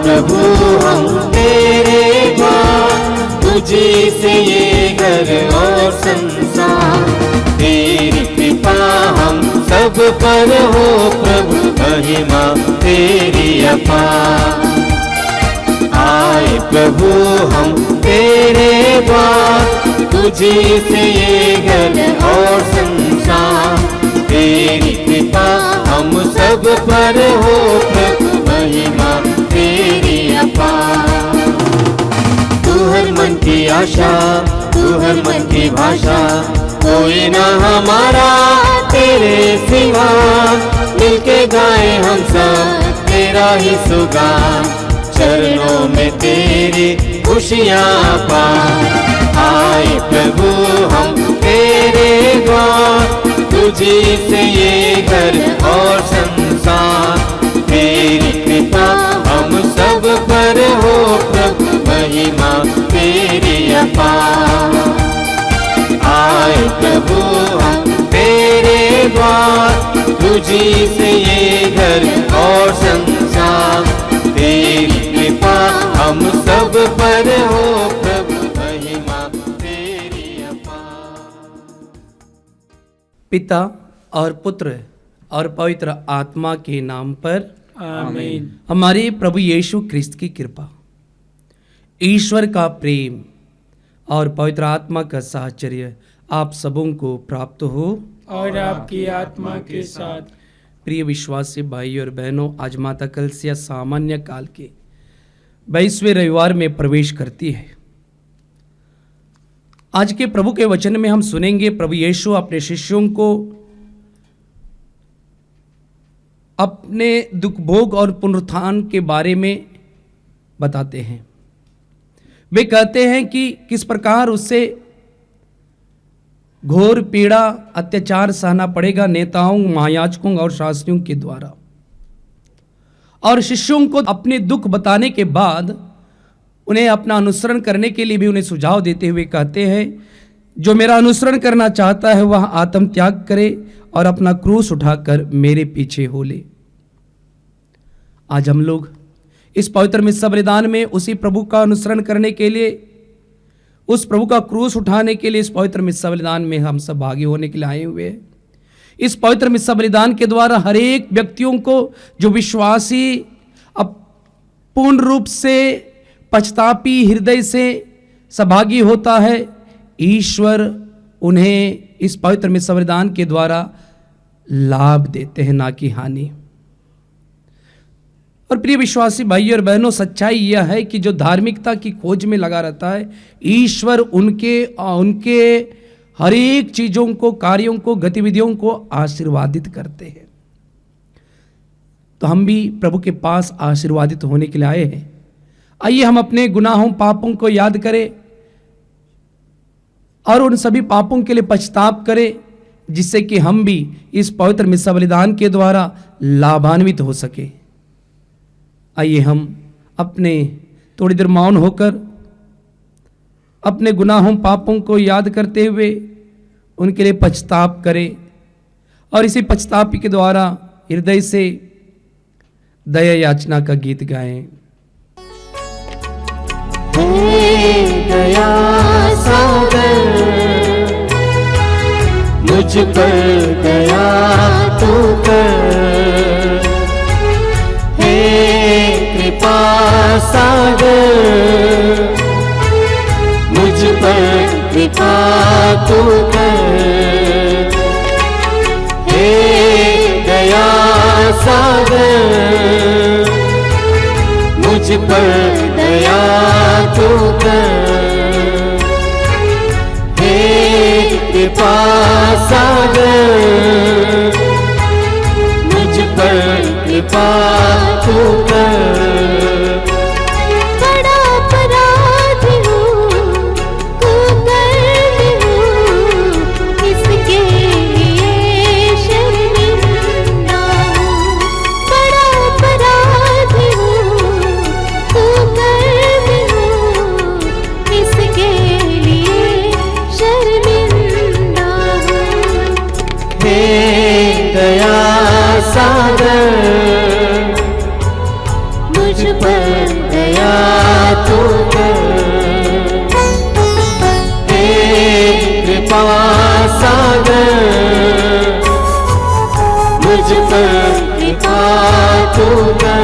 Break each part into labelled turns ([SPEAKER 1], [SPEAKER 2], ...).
[SPEAKER 1] प्रभु हम तेरे द्वार, तुझी से ये घर और संसार। तेरी कृपा हम सब पर हो प्रभु, महिमा तेरी अपार। आए प्रभु हम तेरे द्वार, तुझी से ये घर और संसार। तेरी कृपा हम सब पर हो प्रभु, महिमा तेरी अपार। तू हर मन की आशा, तू हर मन की भाषा, कोई ना हमारा तेरे सिवा। मिलके गाए हम सब तेरा ही सुगान, चरणों में तेरी खुशियाँ पा। आए प्रभु हम तेरे द्वार, तुझी से ये घर और संसार। तेरी कृपा हम सब पर हो प्रभु, महिमा तेरी अपार। आए प्रभु हम तेरे द्वार, तुझी से ये घर और संसार। तेरी कृपा हम सब पर हो प्रभु, महिमा तेरी अपार।
[SPEAKER 2] पिता और पुत्र और पवित्र आत्मा के नाम पर
[SPEAKER 3] आमीन।
[SPEAKER 2] हमारे प्रभु यीशु ख्रिस्त की कृपा, ईश्वर का प्रेम और पवित्र आत्मा का साहचर्य आप सबों को प्राप्त हो
[SPEAKER 3] और आपकी आत्मा के साथ।
[SPEAKER 2] प्रिय विश्वासी भाई और बहनों, आज माता कलसिया सामान्य काल के 22वें रविवार में प्रवेश करती है। आज के प्रभु के वचन में हम सुनेंगे प्रभु यीशु अपने शिष्यों को अपने दुख भोग और पुनरुत्थान के बारे में बताते हैं। वे कहते हैं कि किस प्रकार उससे घोर पीड़ा अत्याचार सहना पड़ेगा नेताओं, महायाजकों और शास्त्रियों के द्वारा। और शिष्यों को अपने दुख बताने के बाद उन्हें अपना अनुसरण करने के लिए भी उन्हें सुझाव देते हुए कहते हैं, जो मेरा अनुसरण करना चाहता है वह आत्म त्याग करे और अपना क्रूस उठाकर मेरे पीछे हो ले। आज हम लोग इस पवित्र मिस्सा बलिदान में उसी प्रभु का अनुसरण करने के लिए, उस प्रभु का क्रूस उठाने के लिए इस पवित्र मिस्सा बलिदान में हम सब भागी होने के लिए आए हुए हैं। इस पवित्र मिस्सा बलिदान के द्वारा हर एक व्यक्तियों को, जो विश्वासी अब पूर्ण रूप से पछतापी हृदय से सहभागी होता है, ईश्वर उन्हें इस पवित्र मिस्सा बलिदान के द्वारा लाभ देते हैं, ना कि हानि। और प्रिय विश्वासी भाइयों और बहनों, सच्चाई यह है कि जो धार्मिकता की खोज में लगा रहता है, ईश्वर उनके हर एक चीजों को, कार्यों को, गतिविधियों को आशीर्वादित करते हैं। तो हम भी प्रभु के पास आशीर्वादित होने के लिए आए हैं। आइए हम अपने गुनाहों, पापों को याद करें और उन सभी पापों के लिए पछताप करें, जिससे कि हम भी इस पवित्र मिस्सा बलिदान के द्वारा लाभान्वित हो सके। आइए हम अपने थोड़ी देर मौन होकर अपने गुनाहों, पापों को याद करते हुए उनके लिए पछताप करें और इसी पछताप के द्वारा हृदय से दया याचना का गीत गाएं।
[SPEAKER 1] हे दया सागर, मुझ पर दया तू कर। हे कृपा सागर, मुझ पर कृपा तू कर। हे दया सागर, मुझ पर दया तू कर। हे कृपा सागर, मुझ पर कृपा तू कर।
[SPEAKER 4] बड़ा अपराधी हूँ, कुकर्म हूँ, इसके लिए शर्मिंदा हूँ। बड़ा अपराधी हूँ, कुकर्म हूँ, इसके लिए शर्मिंदा हूँ।
[SPEAKER 1] हे दया सागर, मुझ मुझ पर कृपा तू कर।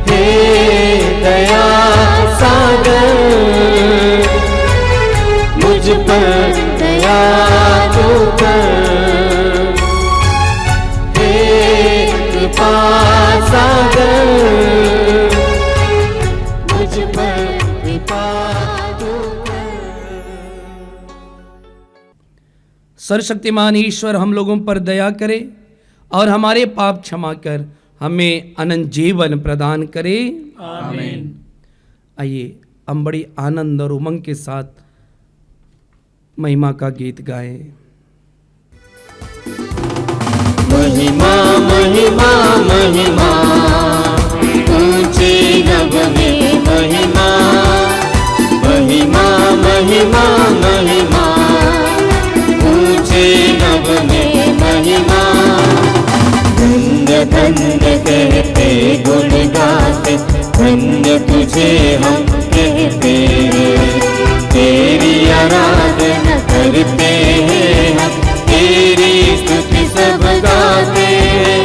[SPEAKER 1] हे दया सागर मुझ पर दया तू कर। हे कृपा सागर मुझ पर कृपा तू कर।
[SPEAKER 2] सर्वशक्तिमान ईश्वर हम लोगों पर दया करे और हमारे पाप क्षमा कर हमें अनंत जीवन प्रदान करे।
[SPEAKER 3] आमीन।
[SPEAKER 2] आइए हम बड़ी आनंद और उमंग के साथ महिमा का गीत गाएं।
[SPEAKER 1] महिमा महिमा महिमा ऊंचे नभ में महिमा। महिमा महिमा महिमा ऊंचे नभ में महिमा। धन्य धन्य कहते गुण गाते धन्य तुझे हम कहते हैं। तेरी आराधना करते हैं हम तेरी स्तुति सब गाते हैं।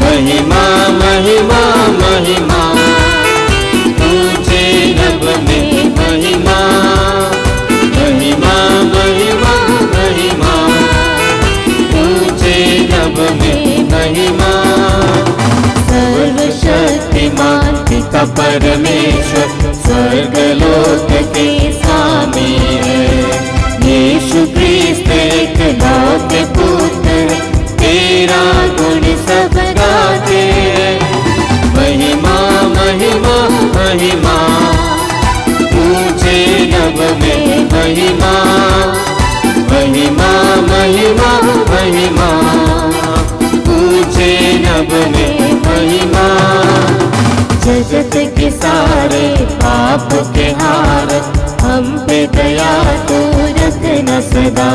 [SPEAKER 1] महिमा महिमा महिमा ऊंचे नभ में महिमा। महिमा महिमा महिमा ऊंचे नभ में महिमा। सर्वशक्तिमान पिता परमेश्वर स्वर्गलोक के स्वामी है। यीशु क्रिस्त एकलौते पुत्र तेरा गुण सब गाते हैं। महिमा महिमा महिमा ऊंचे नभ में महिमा। महिमा महिमा महिमा ऊंचे नभ में महिमा। जगत के सारे पाप के हार हम पे दया तू रखना सदा।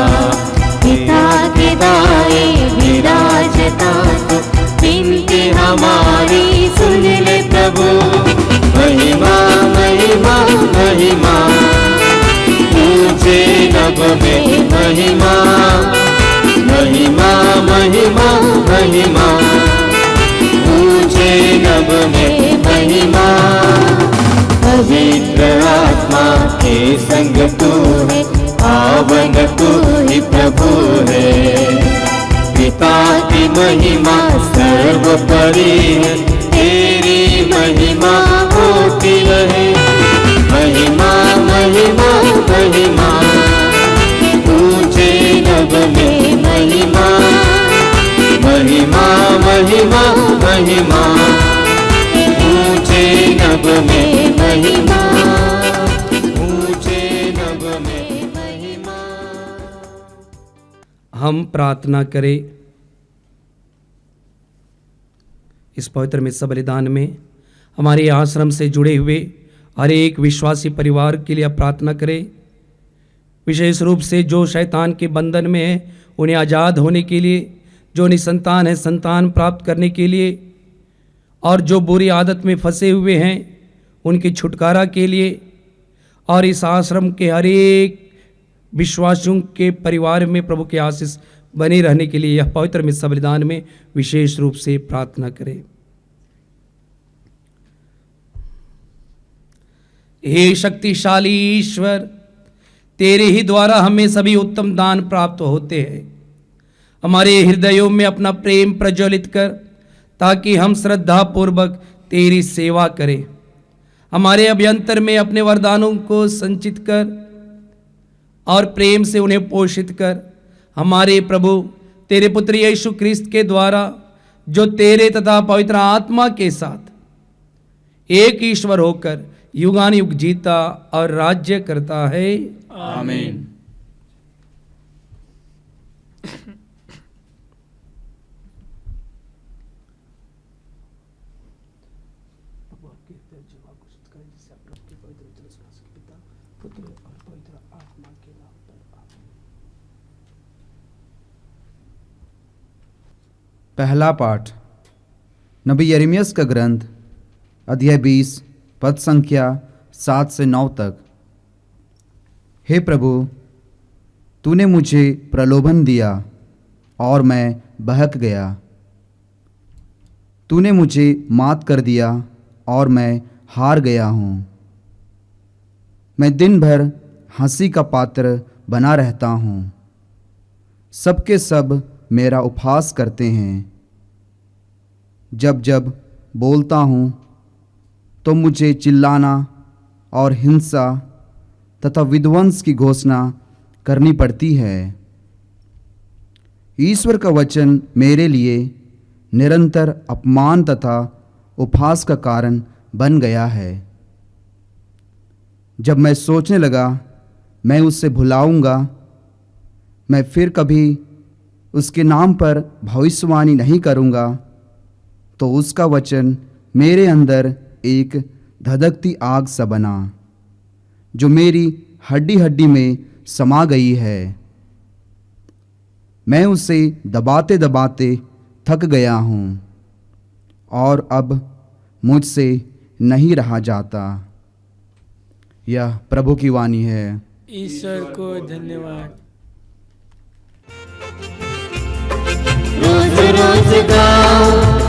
[SPEAKER 1] पिता के दाएं विराजता तू विनती हमारी सुन ले प्रभु। महिमा महिमा महिमा ऊंचे नभ में महिमा। महिमा महिमा महिमा ऊंचे नभ में महिमा। पवित्र आत्मा के संग तू है पावन तू ही प्रभु है। पिता की महिमा सर्वोपरि है तेरी महिमा होती रहे। महिमा महिमा महिमा ऊंचे नभ में महिमा। महिमा महिमा महिमा ऊंचे नभ में महिमा। ऊंचे नभ में महिमा।
[SPEAKER 2] हम प्रार्थना करें। इस पवित्र मिस्सा बलिदान में हमारे आश्रम से जुड़े हुए हर एक विश्वासी परिवार के लिए प्रार्थना करें। विशेष रूप से जो शैतान के बंधन में है उन्हें आज़ाद होने के लिए, जो निसंतान है संतान प्राप्त करने के लिए, और जो बुरी आदत में फंसे हुए हैं उनके छुटकारा के लिए, और इस आश्रम के हर एक विश्वासियों के परिवार में प्रभु के आशीष बने रहने के लिए यह पवित्र मिस्सा बलिदान में विशेष रूप से प्रार्थना करें। हे शक्तिशाली ईश्वर, तेरे ही द्वारा हमें सभी उत्तम दान प्राप्त होते हैं। हमारे हृदयों में अपना प्रेम प्रज्वलित कर ताकि हम श्रद्धा पूर्वक तेरी सेवा करें। हमारे अभ्यंतर में अपने वरदानों को संचित कर और प्रेम से उन्हें पोषित कर। हमारे प्रभु तेरे पुत्र यीशु क्रिस्त के द्वारा, जो तेरे तथा पवित्र आत्मा के साथ एक ईश्वर होकर युगानुयुग जीता और राज्य करता है।
[SPEAKER 3] आमीन।
[SPEAKER 5] पहला पाठ नबी यिर्मयाह का ग्रंथ अध्याय 20 पद संख्या 7 से 9 तक। हे प्रभु, तूने मुझे प्रलोभन दिया और मैं बहक गया। तूने मुझे मात कर दिया और मैं हार गया हूँ। मैं दिन भर हंसी का पात्र बना रहता हूँ। सबके सब मेरा उपहास करते हैं। जब जब बोलता हूँ तो मुझे चिल्लाना और हिंसा तथा विध्वंस की घोषणा करनी पड़ती है। ईश्वर का वचन मेरे लिए निरंतर अपमान तथा उपहास का कारण बन गया है। जब मैं सोचने लगा मैं उससे भुलाऊंगा, मैं फिर कभी उसके नाम पर भविष्यवाणी नहीं करूंगा, तो उसका वचन मेरे अंदर एक धधकती आग सा बना, जो मेरी हड्डी हड्डी में समा गई है। मैं उसे दबाते दबाते थक गया हूँ और अब मुझसे नहीं रहा जाता। यह प्रभु की वाणी है।
[SPEAKER 3] ईश्वर को धन्यवाद।
[SPEAKER 1] रोज रोज गाओ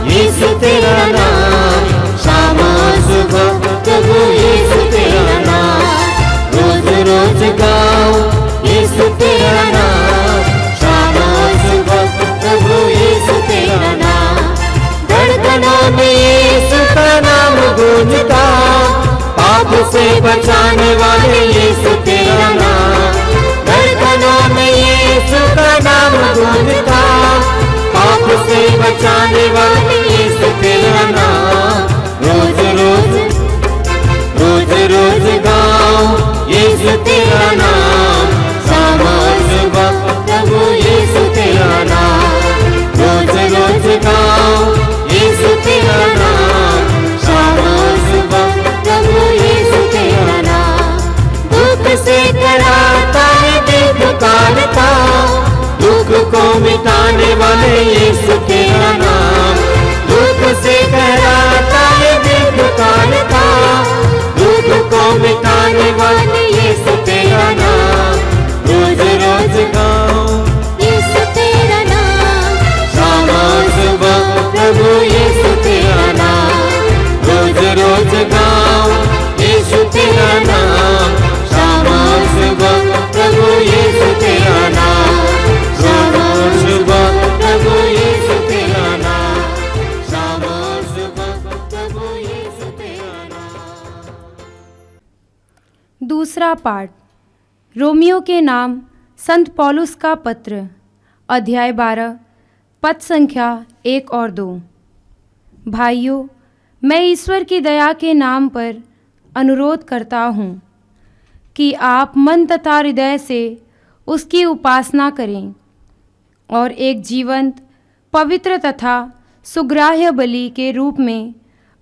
[SPEAKER 1] यीशु तेरा नाम, शाम और सुबह प्रभु यीशु तेरा नाम। रोज रोज गाओ यीशु तेरा नाम, शाम और सुबह प्रभु यीशु तेरा नाम। धड़कनों में यीशु का नाम गूंजता, पाप से बचाने वाले यीशु तेरा नाम। धड़कनों में यीशु का नाम गूंजता, पाप से बचाने वाले यीशु तेरा नाम। रोज रोज रोज रोज गाओ यीशु तेरा नाम, शाम और सुबह प्रभु यीशु तेरा नाम। रोज रोज गाओ यीशु तेरा नाम, शाम और सुबह प्रभु यीशु तेरा नाम। दुख से कराता है दिल पुकारता, दुख को मिटाने वाले यीशु तेरा नाम। दुख से कराता है दिल पुकारता, दुख को मिटाने वाले यीशु तेरा नाम। रोज रोज गाओ
[SPEAKER 4] यीशु तेरा नाम,
[SPEAKER 1] शाम और सुबह प्रभु यीशु तेरा नाम। रोज रोज गाओ यीशु तेरा नाम, शाम और सुबह प्रभु यीशु तेरा नाम। शाम और सुबह प्रभु यीशु तेरा नाम, शाम और सुबह प्रभु यीशु तेरा नाम।
[SPEAKER 6] दूसरा पाठ रोमियो के नाम संत पौलुस का पत्र, अध्याय 12, पद संख्या 1 और 2। भाइयों, मैं ईश्वर की दया के नाम पर अनुरोध करता हूँ कि आप मन तथा हृदय से उसकी उपासना करें और एक जीवंत, पवित्र तथा सुग्राह्य बलि के रूप में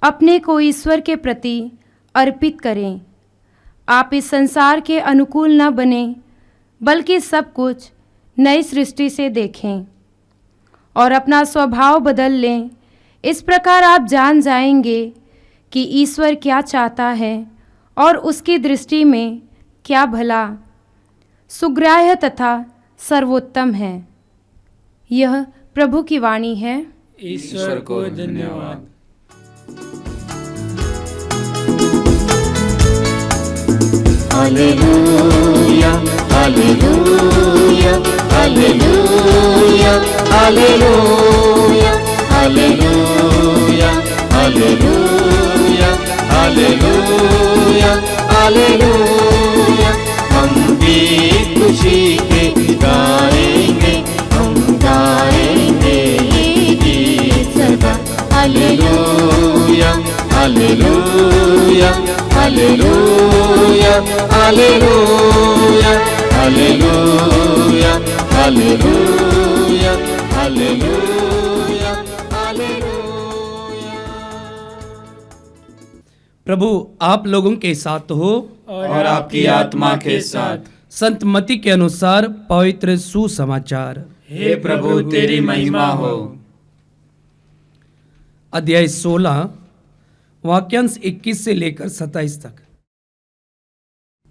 [SPEAKER 6] अपने को ईश्वर के प्रति अर्पित करें। आप इस संसार के अनुकूल न बने, बल्कि सब कुछ नई सृष्टि से देखें और अपना स्वभाव बदल लें। इस प्रकार आप जान जाएंगे कि ईश्वर क्या चाहता है और उसकी दृष्टि में क्या भला, सुग्राह्य तथा सर्वोत्तम है। यह प्रभु की वाणी है।
[SPEAKER 3] ईश्वर को धन्यवाद।
[SPEAKER 1] Hallelujah hallelujah hallelujah hallelujah hallelujah hallelujah hallelujah hallelujah. हम भी खुशी के गाएंगे, हम गाएंगे ये गीत सदा। Hallelujah hallelujah hallelujah hallelujah hallelujah hallelujah hallelujah hallelujah.
[SPEAKER 2] प्रभु आप लोगों के साथ हो
[SPEAKER 3] और आपकी आत्मा के साथ।
[SPEAKER 2] संत मत्ती के अनुसार पवित्र सुसमाचार।
[SPEAKER 3] हे प्रभु तेरी महिमा हो।
[SPEAKER 2] अध्याय 16 वाक्यांश 21 से लेकर 27 तक।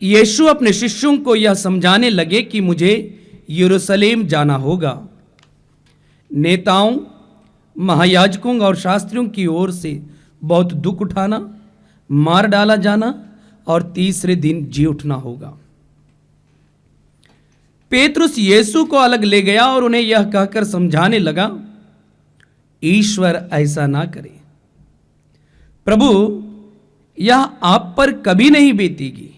[SPEAKER 2] यीशु अपने शिष्यों को यह समझाने लगे कि मुझे यरूशलेम जाना होगा नेताओं, महायाजकों और शास्त्रियों की ओर से बहुत दुख उठाना, मार डाला जाना और तीसरे दिन जी उठना होगा। पेतरुस यीशु को अलग ले गया और उन्हें यह कहकर समझाने लगा, ईश्वर ऐसा ना करे। प्रभु, यह आप पर कभी नहीं बीतेगी।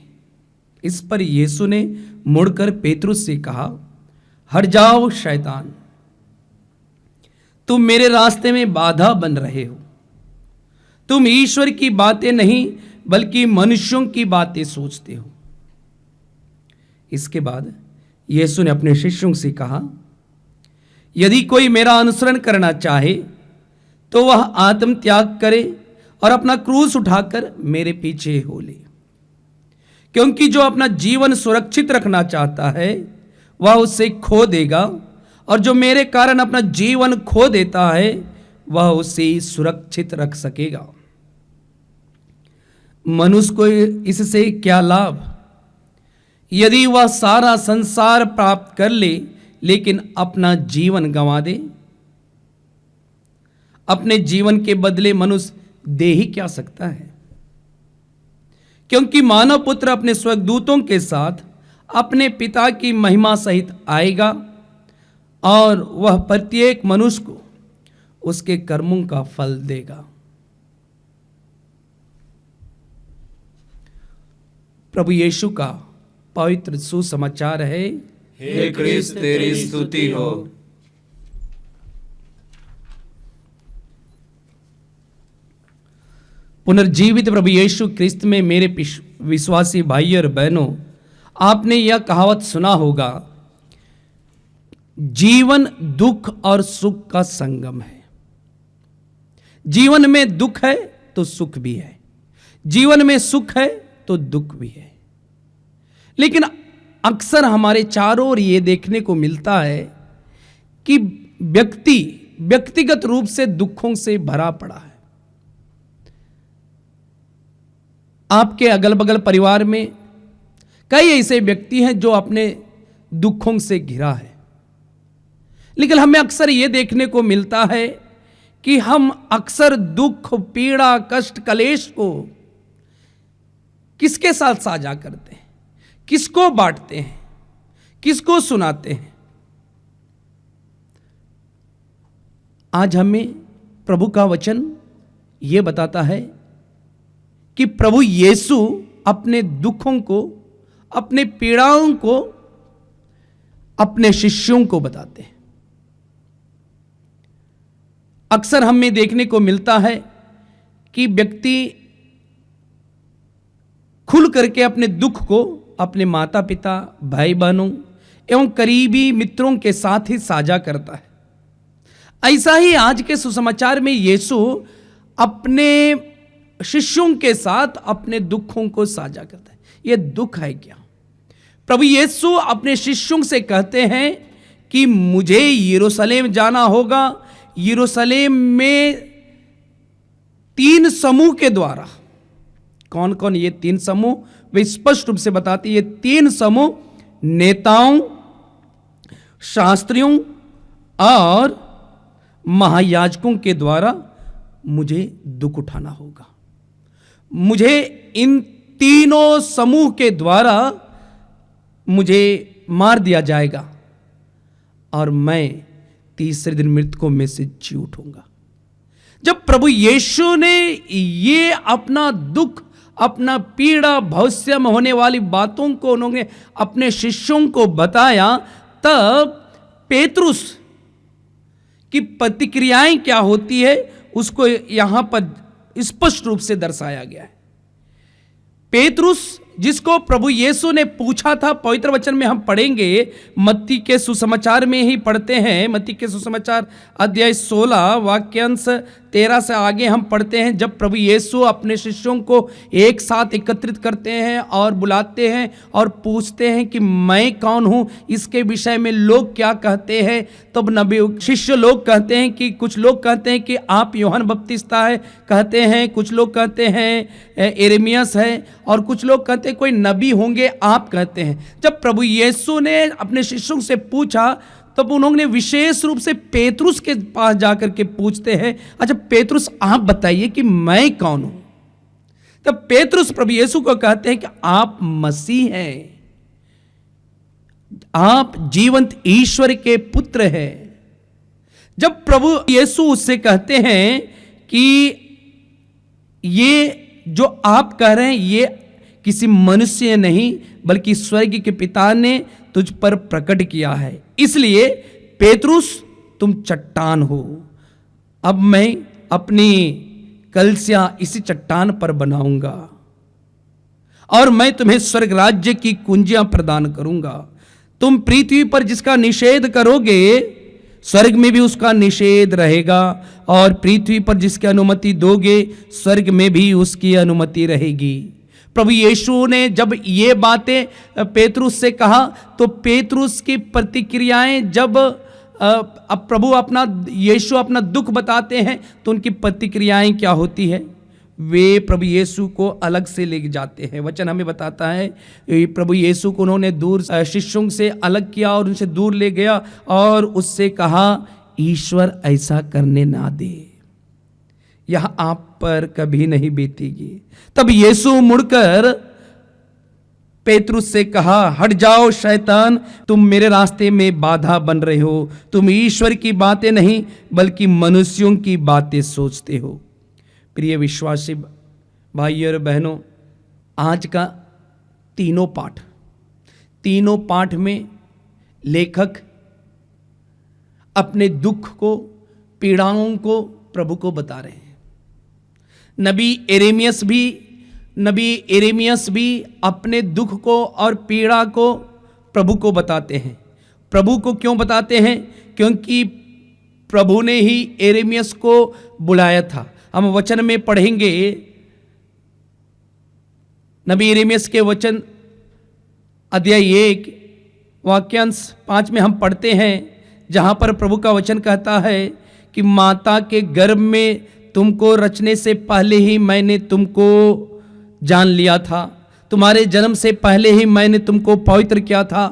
[SPEAKER 2] इस पर यीशु ने मुड़कर पेतरुस से कहा, हट जाओ शैतान, तुम मेरे रास्ते में बाधा बन रहे हो। तुम ईश्वर की बातें नहीं बल्कि मनुष्यों की बातें सोचते हो। इसके बाद यीशु ने अपने शिष्यों से कहा, यदि कोई मेरा अनुसरण करना चाहे तो वह आत्म त्याग करे और अपना क्रूस उठाकर मेरे पीछे हो ले। क्योंकि जो अपना जीवन सुरक्षित रखना चाहता है वह उसे खो देगा, और जो मेरे कारण अपना जीवन खो देता है वह उसे सुरक्षित रख सकेगा। मनुष्य को इससे क्या लाभ यदि वह सारा संसार प्राप्त कर ले लेकिन अपना जीवन गंवा दे? अपने जीवन के बदले मनुष्य दे ही क्या सकता है? क्योंकि मानव पुत्र अपने स्वर्गदूतों के साथ अपने पिता की महिमा सहित आएगा और वह प्रत्येक मनुष्य को उसके कर्मों का फल देगा। प्रभु यीशु का पवित्र सुसमाचार है।
[SPEAKER 3] हे क्रिस्त तेरी स्तुति हो।
[SPEAKER 2] पुनर्जीवित प्रभु यीशु क्रिस्त में मेरे विश्वासी भाई और बहनों, आपने यह कहावत सुना होगा, जीवन दुख और सुख का संगम है। जीवन में दुख है तो सुख भी है, जीवन में सुख है तो दुख भी है। लेकिन अक्सर हमारे चारों ओर ये देखने को मिलता है कि व्यक्तिगत रूप से दुखों से भरा पड़ा है। आपके अगल बगल परिवार में कई ऐसे व्यक्ति हैं जो अपने दुखों से घिरा है। लेकिन हमें अक्सर ये देखने को मिलता है कि हम अक्सर दुख, पीड़ा, कष्ट, कलेश को किसके साथ साझा करते हैं, किसको बांटते हैं, किसको सुनाते हैं। आज हमें प्रभु का वचन यह बताता है कि प्रभु यीशु अपने दुखों को, अपने पीड़ाओं को अपने शिष्यों को बताते हैं। अक्सर हमें देखने को मिलता है कि व्यक्ति खुल करके अपने दुख को अपने माता पिता, भाई बहनों एवं करीबी मित्रों के साथ ही साझा करता है। ऐसा ही आज के सुसमाचार में यीशु अपने शिष्यों के साथ अपने दुखों को साझा करता है। यह दुख है क्या? प्रभु यीशु अपने शिष्यों से कहते हैं कि मुझे यरूशलेम जाना होगा। यरूशलेम में 3 समूह के द्वारा, कौन कौन ये 3 समूह, वे स्पष्ट रूप से बताते हैं। ये 3 समूह नेताओं, शास्त्रियों और महायाजकों के द्वारा मुझे दुख उठाना होगा। मुझे इन तीनों समूह के द्वारा मुझे मार दिया जाएगा और मैं तीसरे दिन मृतकों में से जी उठूंगा। जब प्रभु यीशु ने ये अपना दुख, अपना पीड़ा, भविष्य में होने वाली बातों को उन्होंने अपने शिष्यों को बताया, तब पेतरुस की प्रतिक्रियाएं क्या होती है उसको यहां पर स्पष्ट रूप से दर्शाया गया है। पेतरुस, जिसको प्रभु यीशु ने पूछा था, पवित्र वचन में हम पढ़ेंगे, मत्ती के सुसमाचार में ही पढ़ते हैं। मत्ती के सुसमाचार अध्याय 16 वाक्यांश 13 से आगे हम पढ़ते हैं। जब प्रभु यीशु अपने शिष्यों को एक साथ एकत्रित करते हैं और बुलाते हैं और पूछते हैं कि मैं कौन हूँ, इसके विषय में लोग क्या कहते हैं, तब नबी शिष्य लोग कहते हैं कि कुछ लोग कहते हैं कि आप यूहन्ना बपतिस्ता है कहते हैं, कुछ लोग कहते हैं यिर्मयाह है, और कुछ लोग कहते हैं कोई नबी होंगे आप कहते हैं। जब प्रभु यीशु ने अपने शिष्यों से पूछा तब उन्होंने विशेष रूप से पेतरुस के पास जाकर के पूछते हैं, अच्छा पेतरुस आप बताइए कि मैं कौन हूं। तब पेतरुस प्रभु यीशु को कहते हैं कि आप मसीह हैं, आप जीवंत ईश्वर के पुत्र हैं। जब प्रभु यीशु उससे कहते हैं कि ये जो आप कह रहे हैं ये किसी मनुष्य नहीं बल्कि स्वर्ग के पिता ने तुझ पर प्रकट किया है, इसलिए पेतरुस तुम चट्टान हो। अब मैं अपनी कलसिया इसी चट्टान पर बनाऊंगा और मैं तुम्हें स्वर्ग राज्य की कुंजियां प्रदान करूंगा। तुम पृथ्वी पर जिसका निषेध करोगे स्वर्ग में भी उसका निषेध रहेगा, और पृथ्वी पर जिसकी अनुमति दोगे स्वर्ग में भी उसकी अनुमति रहेगी। प्रभु यीशु ने जब ये बातें पेतरुस से कहा तो पेतरुस की प्रतिक्रियाएं, जब अब प्रभु यीशु अपना दुख बताते हैं तो उनकी प्रतिक्रियाएं क्या होती है, वे प्रभु यीशु को अलग से ले जाते हैं। वचन हमें बताता है प्रभु यीशु को उन्होंने दूर शिष्यों से अलग किया और उनसे दूर ले गया और उससे कहा ईश्वर ऐसा करने ना दे, यह आप पर कभी नहीं बीतेगी। तब यीशु मुड़कर पेतरुस से कहा, हट जाओ शैतान, तुम मेरे रास्ते में बाधा बन रहे हो, तुम ईश्वर की बातें नहीं बल्कि मनुष्यों की बातें सोचते हो। प्रिय विश्वासी भाई और बहनों, आज का तीनों पाठ में लेखक अपने दुख को, पीड़ाओं को प्रभु को बता रहे हैं। नबी एरेमियस भी अपने दुख को और पीड़ा को प्रभु को बताते हैं। प्रभु को क्यों बताते हैं? क्योंकि प्रभु ने ही एरेमियस को बुलाया था। हम वचन में पढ़ेंगे, नबी एरेमियस के वचन अध्याय 1 वाक्यांश 5 में हम पढ़ते हैं, जहाँ पर प्रभु का वचन कहता है कि माता के गर्भ में तुमको रचने से पहले ही मैंने तुमको जान लिया था, तुम्हारे जन्म से पहले ही मैंने तुमको पवित्र किया था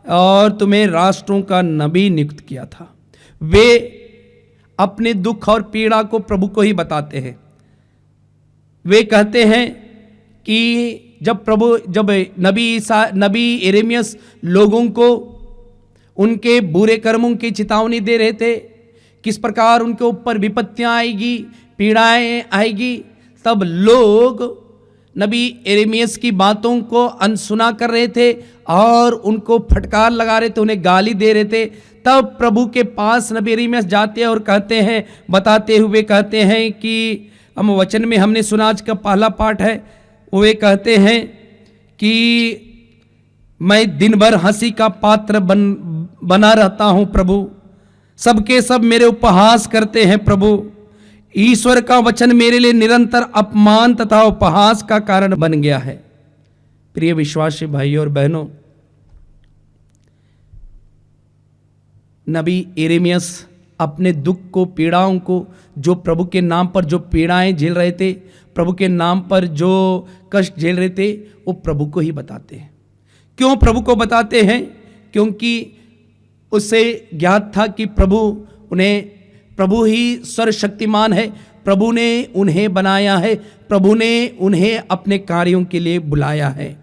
[SPEAKER 2] और तुम्हें राष्ट्रों का नबी नियुक्त किया था। वे अपने दुख और पीड़ा को प्रभु को ही बताते हैं। वे कहते हैं कि जब नबी एरेमियस लोगों को उनके बुरे कर्मों की चेतावनी दे रहे थे, किस प्रकार उनके ऊपर विपत्तियां आएगी, पीड़ाएं आएगी, तब लोग नबी एरेमियस की बातों को अनसुना कर रहे थे और उनको फटकार लगा रहे थे, उन्हें गाली दे रहे थे। तब प्रभु के पास नबी एरेमियस जाते हैं और कहते हैं, बताते हुए कहते हैं कि हम वचन में हमने सुना, आज का पहला पाठ है, वे कहते हैं कि मैं दिन भर हंसी का पात्र बना रहता हूं प्रभु, सबके सब मेरे उपहास करते हैं प्रभु, ईश्वर का वचन मेरे लिए निरंतर अपमान तथा उपहास का कारण बन गया है। प्रिय विश्वासी भाइयों और बहनों, नबी एरेमियस अपने दुख को, पीड़ाओं को, जो प्रभु के नाम पर जो पीड़ाएं झेल रहे थे, प्रभु के नाम पर जो कष्ट झेल रहे थे, वो प्रभु को ही बताते हैं। क्यों प्रभु को बताते हैं? क्योंकि उससे ज्ञात था कि प्रभु ही सर्वशक्तिमान है, प्रभु ने उन्हें बनाया है, प्रभु ने उन्हें अपने कार्यों के लिए बुलाया है।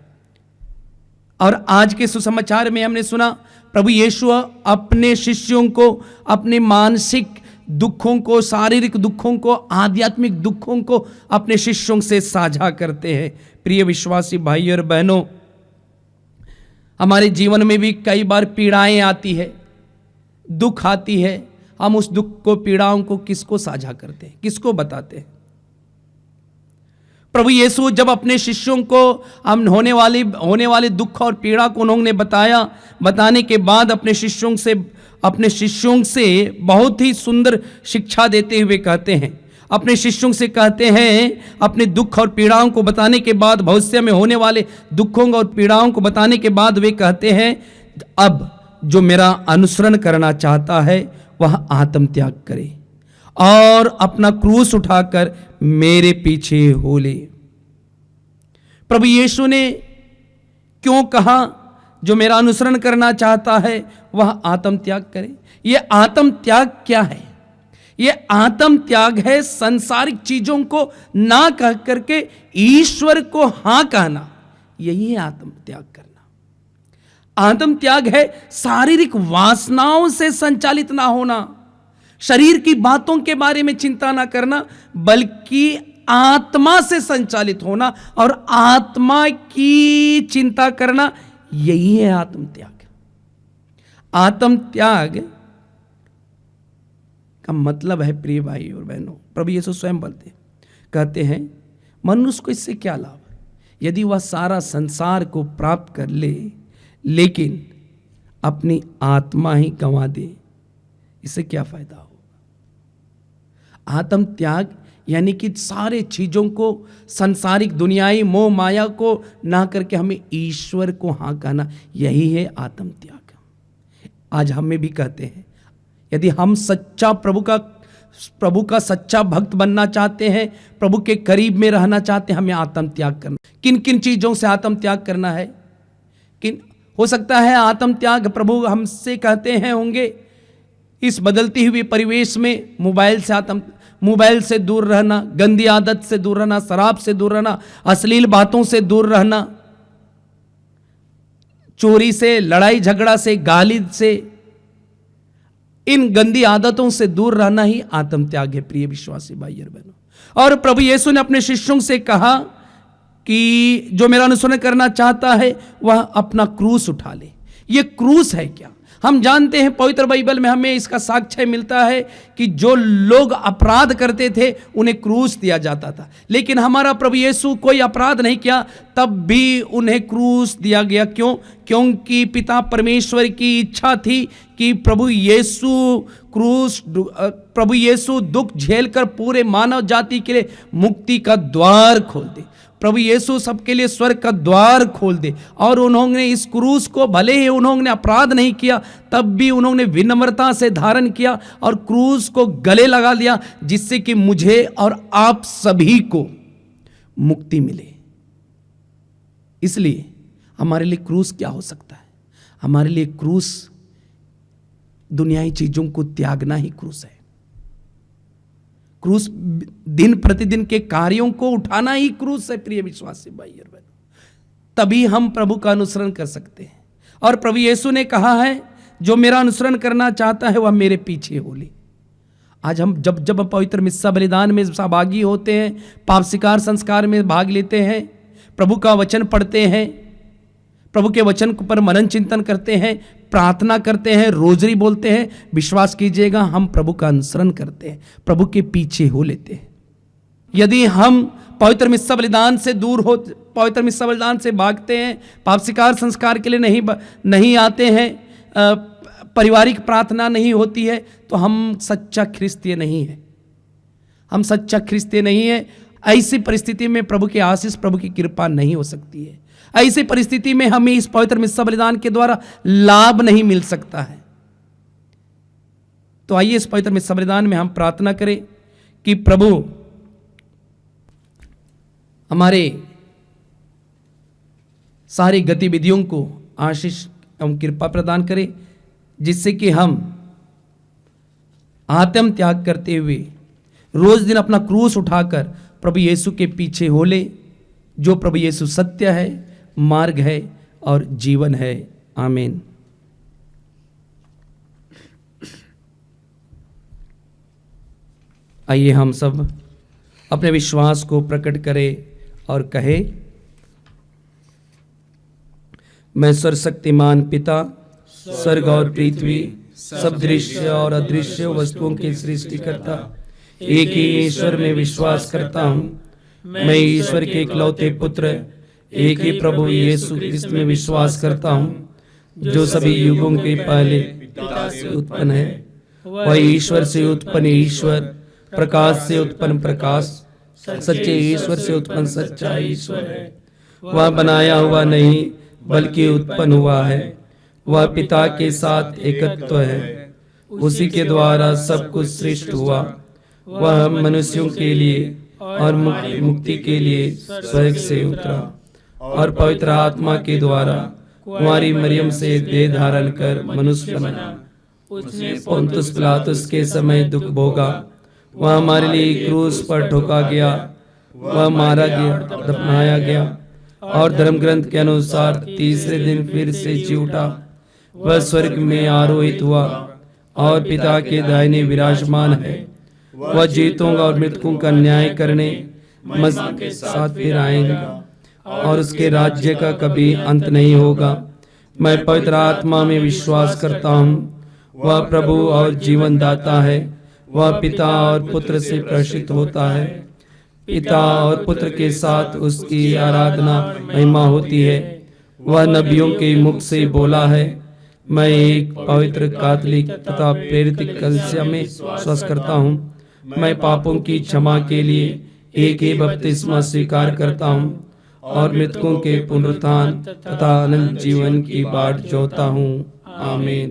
[SPEAKER 2] और आज के सुसमाचार में हमने सुना, प्रभु यीशु अपने शिष्यों को अपने मानसिक दुखों को, शारीरिक दुखों को, आध्यात्मिक दुखों को अपने शिष्यों से साझा करते हैं। प्रिय विश्वासी भाई और बहनों, हमारे जीवन में भी कई बार पीड़ाएं आती है, दुख आती है, हम उस दुख को, पीड़ाओं को किसको साझा करते हैं, किसको बताते हैं? प्रभु यीशु जब अपने शिष्यों को हम होने वाले दुख और पीड़ा को उन्होंने बताया, बताने के बाद अपने शिष्यों से बहुत ही सुंदर शिक्षा देते हुए कहते हैं, अपने शिष्यों से कहते हैं, अपने दुख और पीड़ाओं को बताने के बाद, भविष्य में होने वाले दुखों और पीड़ाओं को बताने के बाद वे कहते हैं, अब जो मेरा अनुसरण करना चाहता है वह आत्मत्याग करे और अपना क्रूस उठाकर मेरे पीछे हो ले। प्रभु यीशु ने क्यों कहा, जो मेरा अनुसरण करना चाहता है वह आत्म त्याग करे। ये आत्म त्याग क्या है? ये आत्म त्याग है संसारिक चीजों को ना कह करके ईश्वर को हां कहना। यही है आत्म त्याग करना। आत्म त्याग है शारीरिक वासनाओं से संचालित ना होना, शरीर की बातों के बारे में चिंता ना करना, बल्कि आत्मा से संचालित होना और आत्मा की चिंता करना। यही है आत्म त्याग। आत्म त्याग का मतलब है, प्रिय भाई और बहनों, प्रभु यीशु स्वयं कहते हैं मनुष्य को इससे क्या लाभ यदि वह सारा संसार को प्राप्त कर ले लेकिन अपनी आत्मा ही गंवा दे, इससे क्या फायदा होगा? आत्म त्याग यानी कि सारे चीजों को, संसारिक दुनियाई मोह माया को ना करके हमें ईश्वर को हाँ कहना, यही है आत्म त्याग। आज हमें भी कहते हैं यदि हम सच्चा प्रभु का सच्चा भक्त बनना चाहते हैं, प्रभु के करीब में रहना चाहते हैं, हमें आत्म त्याग करना। किन किन चीजों से आत्म त्याग करना है? हो सकता है आत्म त्याग प्रभु हमसे कहते हैं होंगे इस बदलती हुई परिवेश में मोबाइल से दूर रहना, गंदी आदत से दूर रहना, शराब से दूर रहना, अश्लील बातों से दूर रहना, चोरी से, लड़ाई झगड़ा से, गाली से, इन गंदी आदतों से दूर रहना ही आत्म त्याग है, प्रिय विश्वासी भाई और बहनों। और प्रभु यीशु ने अपने शिष्यों से कहा कि जो मेरा अनुसरण करना चाहता है वह अपना क्रूस उठा ले। ये क्रूस है क्या? हम जानते हैं पवित्र बाइबल में हमें इसका साक्ष्य मिलता है कि जो लोग अपराध करते थे उन्हें क्रूस दिया जाता था, लेकिन हमारा प्रभु यीशु कोई अपराध नहीं किया तब भी उन्हें क्रूस दिया गया। क्यों? क्योंकि पिता परमेश्वर की इच्छा थी कि प्रभु यीशु दुख झेलकर पूरे मानव जाति के लिए मुक्ति का द्वार खोल दे। प्रभु यीशु सबके लिए स्वर्ग का द्वार खोल दे। और उन्होंने इस क्रूस को, भले ही उन्होंने अपराध नहीं किया तब भी उन्होंने विनम्रता से धारण किया और क्रूस को गले लगा लिया, जिससे कि मुझे और आप सभी को मुक्ति मिले। इसलिए हमारे लिए क्रूस क्या हो सकता है? हमारे लिए क्रूस दुनियाई चीजों को त्यागना ही क्रूस है। क्रूस दिन प्रतिदिन के कार्यों को उठाना ही क्रूस है, प्रिय विश्वासी भाई और बहनों। तभी हम प्रभु का अनुसरण कर सकते हैं। और प्रभु यीशु ने कहा है जो मेरा अनुसरण करना चाहता है वह मेरे पीछे हो ले। आज हम जब पवित्र मिस्सा बलिदान में सहभागी होते हैं, पाप स्वीकार संस्कार में भाग लेते हैं, प्रभु का वचन पढ़ते हैं, प्रभु के वचन पर मनन चिंतन करते हैं, प्रार्थना करते हैं, रोजरी बोलते हैं, विश्वास कीजिएगा हम प्रभु का अनुसरण करते हैं, प्रभु के पीछे हो लेते हैं। यदि हम पवित्र मिस्सा बलिदान से दूर हो, पवित्र मिस्सा बलिदान से भागते हैं, पाप स्वीकार संस्कार के लिए नहीं आते हैं, पारिवारिक प्रार्थना नहीं होती है, तो हम सच्चा ख्रिस्तीय नहीं है। हम सच्चा ख्रिस्तीय नहीं है। ऐसी परिस्थिति में प्रभु की आशीष, प्रभु की कृपा नहीं हो सकती है। ऐसी परिस्थिति में हमें इस पवित्र मिस्सा बलिदान के द्वारा लाभ नहीं मिल सकता है। तो आइए इस पवित्र मिस्सा बलिदान में हम प्रार्थना करें कि प्रभु हमारे सारी गतिविधियों को आशीष एवं कृपा प्रदान करे, जिससे कि हम आत्म त्याग करते हुए रोज दिन अपना क्रूस उठाकर प्रभु यीशु के पीछे हो ले, जो प्रभु यीशु सत्य है, मार्ग है और जीवन है। आमीन। आइए हम सब अपने विश्वास को प्रकट करें और कहे, मैं सर्वशक्तिमान पिता, स्वर्ग और पृथ्वी, सब दृश्य और अदृश्य वस्तुओं के सृष्टिकर्ता एक ही ईश्वर में विश्वास करता हूँ। मैं ईश्वर के इकलौते पुत्र एक ही प्रभु यीशु ख्रिस्त में विश्वास करता हूँ, जो सभी युगों के पहले पिता से उत्पन्न है। वह ईश्वर से उत्पन्न ईश्वर, प्रकाश से उत्पन्न प्रकाश, सच्चे ईश्वर से उत्पन्न सच्चा ईश्वर है। वह बनाया हुआ नहीं बल्कि उत्पन्न हुआ है। वह पिता के साथ एकत्व है। उसी के द्वारा सब कुछ सृष्टि हुआ। वह मनुष्यों के लिए और मुक्ति के लिए स्वर्ग से उतरा और पवित्र आत्मा के द्वारा कुंवारी मरियम से देह धारण कर मनुष्य बना,
[SPEAKER 3] उसने
[SPEAKER 2] पोंतुस पिलातुस के समय दुख भोगा, वह हमारे लिए क्रूस पर ठोका गया, वह मारा गया, दफनाया गया और धर्म ग्रंथ के अनुसार तीसरे दिन फिर से जी उठा। वह स्वर्ग में आरोहित हुआ और पिता के दाहिने विराजमान है। वह जीतों और मृतकों का न्याय करने मसीह के साथ फिर आएगा और उसके राज्य का कभी अंत नहीं होगा। मैं पवित्र आत्मा में विश्वास करता हूँ, वह प्रभु और जीवन दाता है। वह पिता और पुत्र से प्रकाशित होता है, पिता और पुत्र के साथ उसकी आराधना महिमा होती है। वह नबियों के मुख से बोला है। मैं एक पवित्र कैथोलिक तथा प्रेरित कलीसिया में विश्वास करता हूँ। मैं पापों की क्षमा के लिए एक ही बपतिस्मा स्वीकार करता हूँ और मृतकों के पुनरुत्थान तथा अनंत जीवन की बाट जोहता हूँ। आमीन।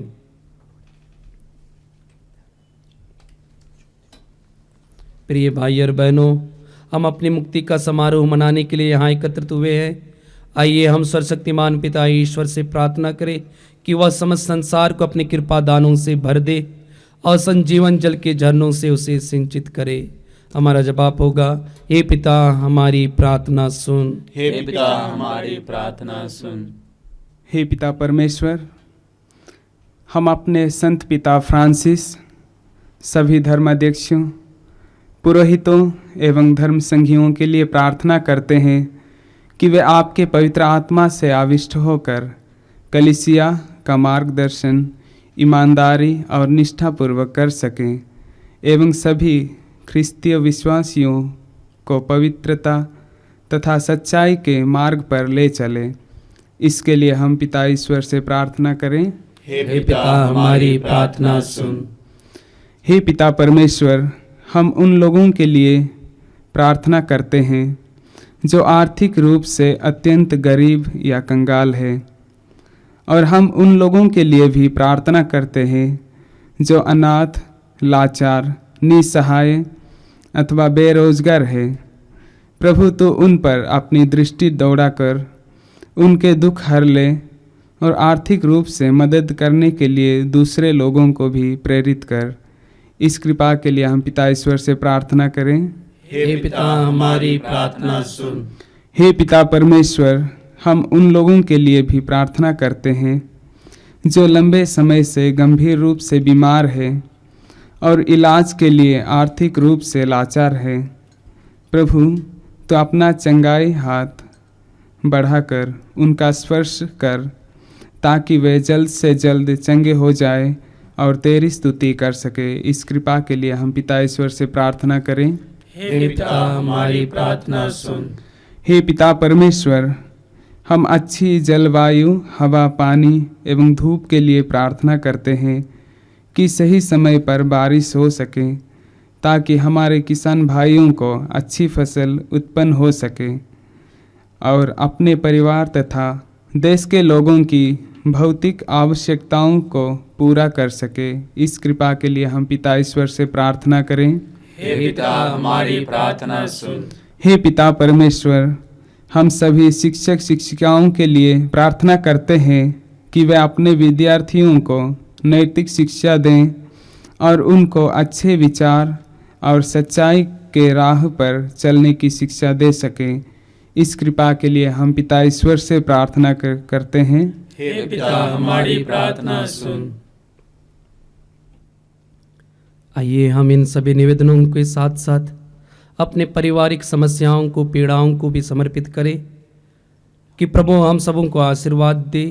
[SPEAKER 2] प्रिय भाई और बहनों, हम अपनी मुक्ति का समारोह मनाने के लिए यहाँ एकत्रित हुए हैं। आइए हम सर्वशक्तिमान पिता ईश्वर से प्रार्थना करें कि वह समस्त संसार को अपनी कृपा दानों से भर दे और संजीवन जल के झरनों से उसे सिंचित करे। हमारा जवाब होगा, हे पिता हमारी प्रार्थना सुन।
[SPEAKER 3] हे पिता हमारी प्रार्थना सुन।
[SPEAKER 7] हे पिता परमेश्वर, हम अपने संत पिता फ्रांसिस, सभी धर्माध्यक्षों, पुरोहितों एवं धर्म संघियों के लिए प्रार्थना करते हैं कि वे आपके पवित्र आत्मा से आविष्ट होकर कलीसिया का मार्गदर्शन ईमानदारी और निष्ठापूर्वक कर सकें एवं सभी ख्रिस्तीय विश्वासियों को पवित्रता तथा सच्चाई के मार्ग पर ले चले। इसके लिए हम पिता ईश्वर से प्रार्थना करें।
[SPEAKER 2] हे पिता हमारी प्रार्थना सुन।
[SPEAKER 7] हे पिता परमेश्वर, हम उन लोगों के लिए प्रार्थना करते हैं जो आर्थिक रूप से अत्यंत गरीब या कंगाल है, और हम उन लोगों के लिए भी प्रार्थना करते हैं जो अनाथ, लाचार, निसहाय अथवा बेरोजगार है। प्रभु तो उन पर अपनी दृष्टि दौड़ाकर उनके दुख हर ले और आर्थिक रूप से मदद करने के लिए दूसरे लोगों को भी प्रेरित कर। इस कृपा के लिए हम पिता ईश्वर से प्रार्थना करें।
[SPEAKER 2] हे पिता हमारी प्रार्थना सुन।
[SPEAKER 7] हे पिता परमेश्वर, हम उन लोगों के लिए भी प्रार्थना करते हैं जो लंबे समय से गंभीर रूप से बीमार है और इलाज के लिए आर्थिक रूप से लाचार है। प्रभु, तो अपना चंगाई हाथ बढ़ाकर उनका स्पर्श कर ताकि वे जल्द से जल्द चंगे हो जाए और तेरी स्तुति कर सके। इस कृपा के लिए हम पिता ईश्वर से प्रार्थना करें।
[SPEAKER 2] हे पिता हमारी प्रार्थना सुन।
[SPEAKER 7] हे पिता परमेश्वर, हम अच्छी जलवायु, हवा, पानी एवं धूप के लिए प्रार्थना करते हैं कि सही समय पर बारिश हो सके ताकि हमारे किसान भाइयों को अच्छी फसल उत्पन्न हो सके और अपने परिवार तथा देश के लोगों की भौतिक आवश्यकताओं को पूरा कर सके। इस कृपा के लिए हम पिता ईश्वर से प्रार्थना करें।
[SPEAKER 3] हे पिता हमारी प्रार्थना सुन।
[SPEAKER 7] हे पिता परमेश्वर, हम सभी शिक्षक शिक्षिकाओं के लिए प्रार्थना करते हैं कि वे अपने विद्यार्थियों को नैतिक शिक्षा दें और उनको अच्छे विचार और सच्चाई के राह पर चलने की शिक्षा दे सकें। इस कृपा के लिए हम पिता ईश्वर से प्रार्थना करते हैं।
[SPEAKER 3] हे पिता हमारी प्रार्थना सुन।
[SPEAKER 2] आइए हम इन सभी निवेदनों के साथ साथ अपने पारिवारिक समस्याओं को, पीड़ाओं को भी समर्पित करें कि प्रभु हम सबों को आशीर्वाद दे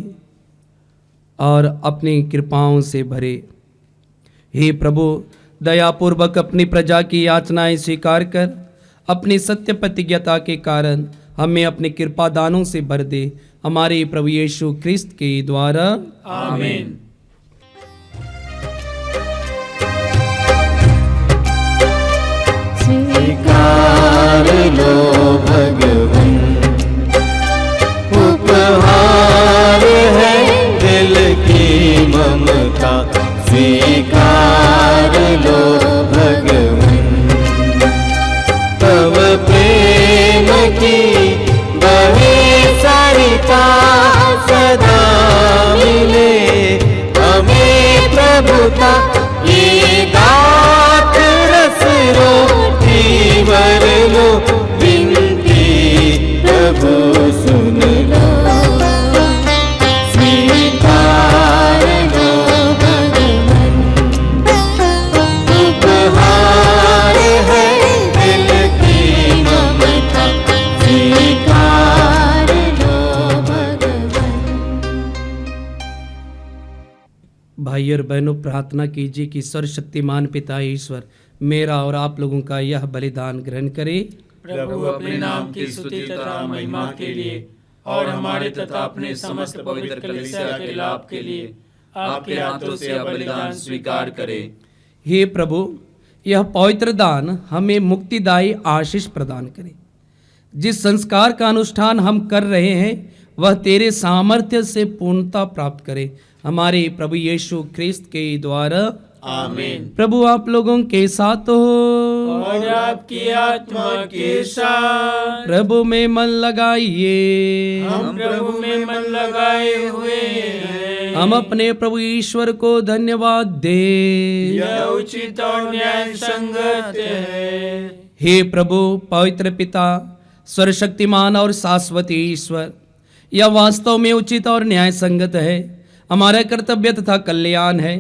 [SPEAKER 2] और अपनी कृपाओं से भरे। हे प्रभु, दयापूर्वक अपनी प्रजा की याचनाएं स्वीकार कर अपनी सत्य प्रतिज्ञता के कारण हमें अपने कृपा दानों से भर दे। हमारे प्रभु यीशु क्रिस्त के द्वारा
[SPEAKER 3] आमीन।
[SPEAKER 1] स्वीकार लो भगवन, उपहार है दिल की ममता। स्वीकार लो भगवन, तव प्रेम की बहे सरिता सदा
[SPEAKER 2] भाई और बहनों, प्रार्थना कीजिए कि सर्वशक्तिमान पिता ईश्वर मेरा और आप लोगों का यह बलिदान ग्रहण करे।
[SPEAKER 3] प्रभु अपने नाम की स्तुति तथा महिमा के लिए और हमारे तथा अपने समस्त पवित्र कलीसिया के लाभ के लिए आपके हाथों से यह बलिदान स्वीकार करे।
[SPEAKER 2] हे प्रभु, यह पवित्र दान हमें मुक्तिदायी आशीष प्रदान करे। जिस संस्कार का अनुष्ठान हम कर रहे हैं वह तेरे सामर्थ्य से पूर्णता प्राप्त करे, हमारे प्रभु यीशु ख्रिस्त के द्वारा।
[SPEAKER 3] आमीन।
[SPEAKER 2] प्रभु आप लोगों के साथ हो
[SPEAKER 3] और आपकी आत्मा के साथ।
[SPEAKER 2] प्रभु में मन लगाइए,
[SPEAKER 3] हम प्रभु में मन लगाए हुए हैं।
[SPEAKER 2] हम अपने प्रभु ईश्वर को धन्यवाद दे।
[SPEAKER 3] यह उचित और न्याय संगत है।
[SPEAKER 2] हे प्रभु, पवित्र पिता, सर्वशक्तिमान और शाश्वत ईश्वर, यह वास्तव में उचित और न्याय संगत है, हमारा कर्तव्य तथा कल्याण है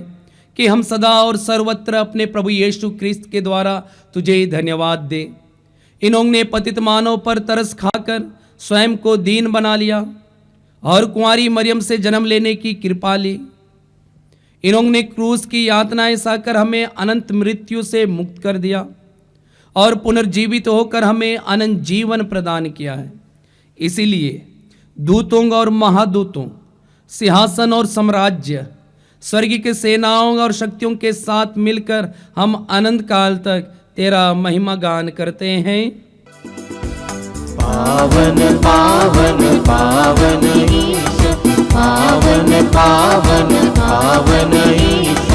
[SPEAKER 2] कि हम सदा और सर्वत्र अपने प्रभु यीशु ख्रिस्त के द्वारा तुझे धन्यवाद दे। इन्होंने पतित मानव पर तरस खाकर स्वयं को दीन बना लिया और कुंवारी मरियम से जन्म लेने की कृपा ली। इन्होंने क्रूस की यातनाएं सहकर हमें अनंत मृत्यु से मुक्त कर दिया और पुनर्जीवित होकर हमें अनंत जीवन प्रदान किया है। इसीलिए दूतों और महादूतों, सिंहासन और साम्राज्य, स्वर्ग की सेनाओं और शक्तियों के साथ मिलकर हम अनंत काल तक तेरा महिमा गान करते हैं।
[SPEAKER 1] पावन पावन पावन ईश, पावन पावन पावन ईश,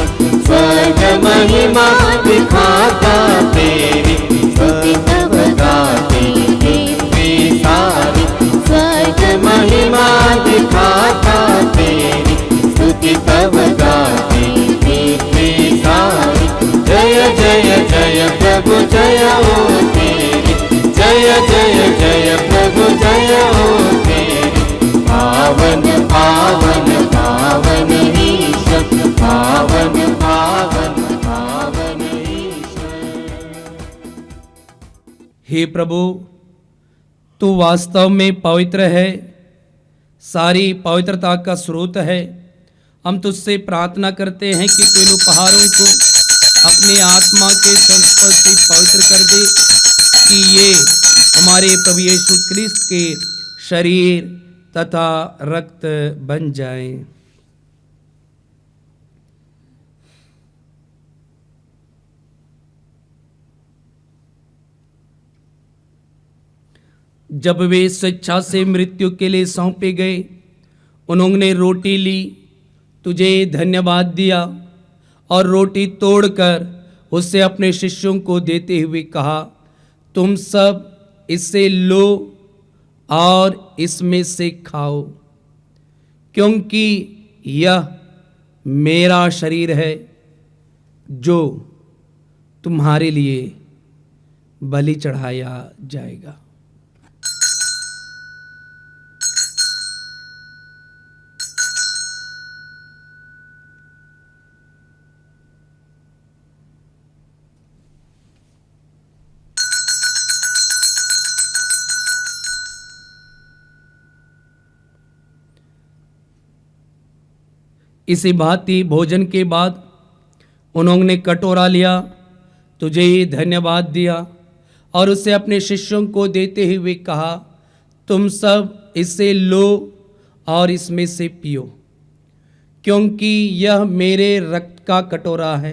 [SPEAKER 1] स्वर्ग महिमा दिखाता तेरी, स्तुति तब गाते पृथ्वी सारी। स्वर्ग महिमा दिखाता तेरी, स्तुति तब गाते पृथ्वी सारी। जय जय जय प्रभु जय हो तेरी, जय जय जय प्रभु जय हो तेरी। पावन पावन पावन ईश्वर, पावन पावन पावन ईश्वर।
[SPEAKER 2] हे प्रभु, तू वास्तव में पवित्र है, सारी पवित्रता का स्रोत है। हम तुझसे प्रार्थना करते हैं कि तू इन उपहारों को अपने आत्मा के संस्पर्श से पवित्र कर दे, कि ये हमारे प्रभु यीशु ख्रिस्त के शरीर तथा रक्त बन जाएं। जब वे स्वेच्छा से मृत्यु के लिए सौंपे गए, उन्होंने रोटी ली, तुझे धन्यवाद दिया और रोटी तोड़कर उसे अपने शिष्यों को देते हुए कहा, तुम सब इससे लो और इसमें से खाओ, क्योंकि यह मेरा शरीर है जो तुम्हारे लिए बलि चढ़ाया जाएगा। इसी भांति भोजन के बाद उन्होंने कटोरा लिया, तुझे धन्यवाद दिया और उसे अपने शिष्यों को देते हुए कहा, तुम सब इससे लो और इसमें से पियो, क्योंकि यह मेरे रक्त का कटोरा है,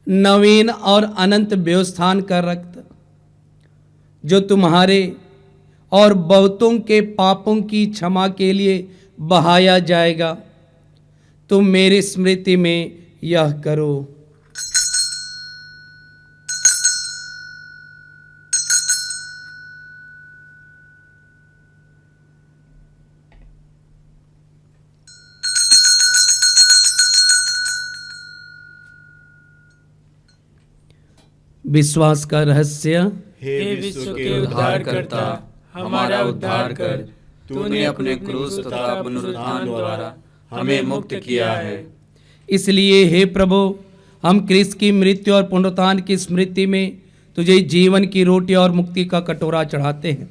[SPEAKER 2] नवीन और अनंत व्यवस्थान का रक्त, जो तुम्हारे और बहुतों के पापों की क्षमा के लिए बहाया जाएगा। तुम मेरी स्मृति में यह करो। विश्वास का रहस्य।
[SPEAKER 3] हे विश्व के उद्धारकर्ता, हमारा उद्धार कर। तूने अपने क्रूस तथा पुनरुत्थान द्वारा हमें मुक्त किया है।
[SPEAKER 2] इसलिए हे प्रभु, हम क्रिस्त की मृत्यु और पुनरुत्थान की स्मृति में तुझे जीवन की रोटी और मुक्ति का कटोरा चढ़ाते हैं।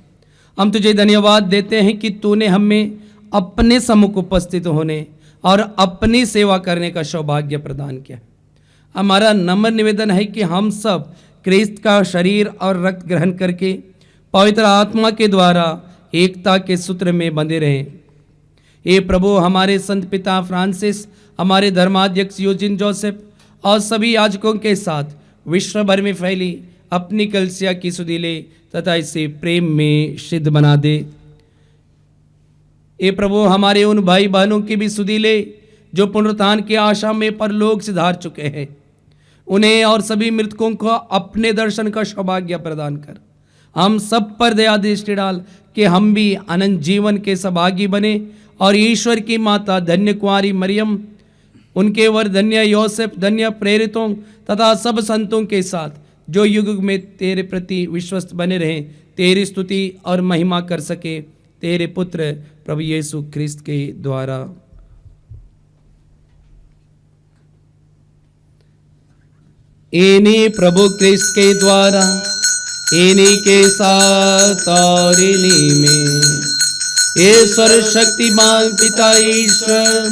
[SPEAKER 2] हम तुझे धन्यवाद देते हैं कि तूने हमें अपने सम्मुख उपस्थित होने और अपनी सेवा करने का सौभाग्य प्रदान किया। हमारा नम्र निवेदन है कि हम सब क्रिस्त का शरीर और रक्त ग्रहण करके पवित्र आत्मा के द्वारा एकता के सूत्र में बंधे रहें। ये प्रभु हमारे संत पिता फ्रांसिस, हमारे धर्माध्यक्ष यूजिन जोसेफ और सभी याजकों के साथ विश्व भर में फैली अपनी कलीसिया की सुधीले तथा इसे प्रेम में सिद्ध बना दे। ये प्रभु हमारे उन भाई बहनों की भी सुधीले जो पुनरुत्थान की आशा में परलोक से धार चुके हैं, उन्हें और सभी मृतकों को अपने दर्शन का सौभाग्य प्रदान कर हम सब पर दया दृष्टि डाल कि हम भी अनंत जीवन के सौभागी बने और ईश्वर की माता धन्य कुंवारी मरियम, उनके वर धन्य योसेफ, धन्य प्रेरितों तथा सब संतों के साथ जो युग युग में तेरे प्रति विश्वस्त बने रहें, तेरी स्तुति और महिमा कर सके, तेरे पुत्र प्रभु यीशु ख्रिस्त के द्वारा। इन्हीं प्रभु ख्रिस्त के द्वारा, इन्हीं के साथ और इन्हीं में ईश्वर शक्तिमान पिता ईश्वर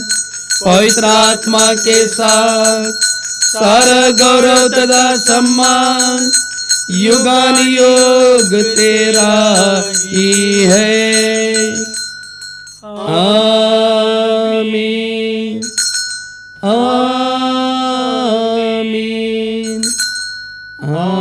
[SPEAKER 2] पवित्र आत्मा के साथ सारा गौरव तथा सम्मान युगानुयुग तेरा ही है। आमीन आमीन आमीन।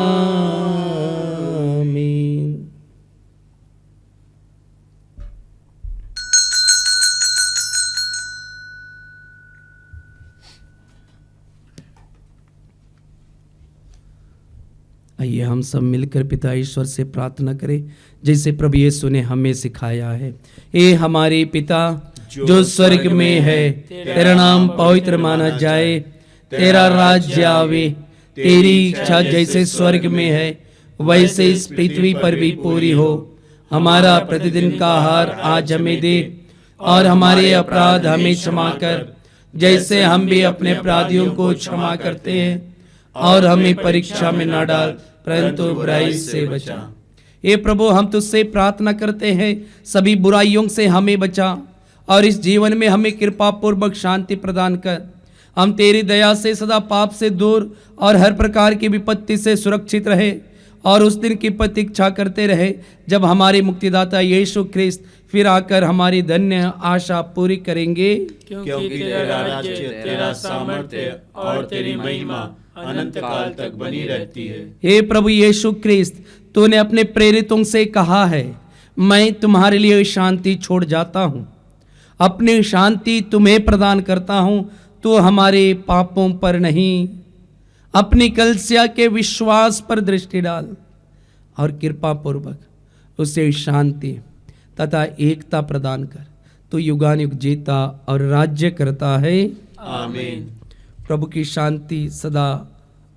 [SPEAKER 2] आइए हम सब मिलकर पिता ईश्वर से प्रार्थना करें जैसे प्रभु यीशु ने हमें सिखाया है। ए हमारे पिता जो स्वर्ग में है, तेरा नाम पवित्र माना जाए, तेरा राज्य आवे, तेरी इच्छा जैसे स्वर्ग में है वैसे इस पृथ्वी पर भी पूरी हो। हमारा प्रतिदिन का आहार आज हमें दे और हमारे अपराध हमें क्षमा कर जैसे हम भी अपने अपराधियों को क्षमा करते हैं, और हमें परीक्षा में न डाल परंतु बुराई से बचा। ये प्रभु हम तुझसे प्रार्थना करते हैं सभी बुराइयों से हमें बचा और इस जीवन में हमें कृपा पूर्वक शांति प्रदान कर। हम तेरी दया से सदा पाप से दूर और हर प्रकार की विपत्ति से सुरक्षित रहे और उस दिन की प्रतीक्षा करते रहे जब हमारे मुक्तिदाता यीशु ख्रिस्त फिर आकर हमारी धन्य आशा पूरी करेंगे।
[SPEAKER 3] क्योंकि तेरा राज्य, तेरा सामर्थ्य और तेरी महिमा अनंत काल तक बनी रहती है।
[SPEAKER 2] हे प्रभु यीशु ख्रिस्त, तूने अपने प्रेरितों से कहा है, मैं तुम्हारे लिए शांति छोड़ जाता हूँ, अपनी शांति तुम्हें प्रदान करता हूँ। तो हमारे पापों पर नहीं, अपनी कलीसिया के विश्वास पर दृष्टि डाल और कृपा पूर्वक उसे शांति तथा एकता प्रदान कर। तो युगानुयुग जीता और राज्य करता है।
[SPEAKER 3] आमीन।
[SPEAKER 2] प्रभु की शांति सदा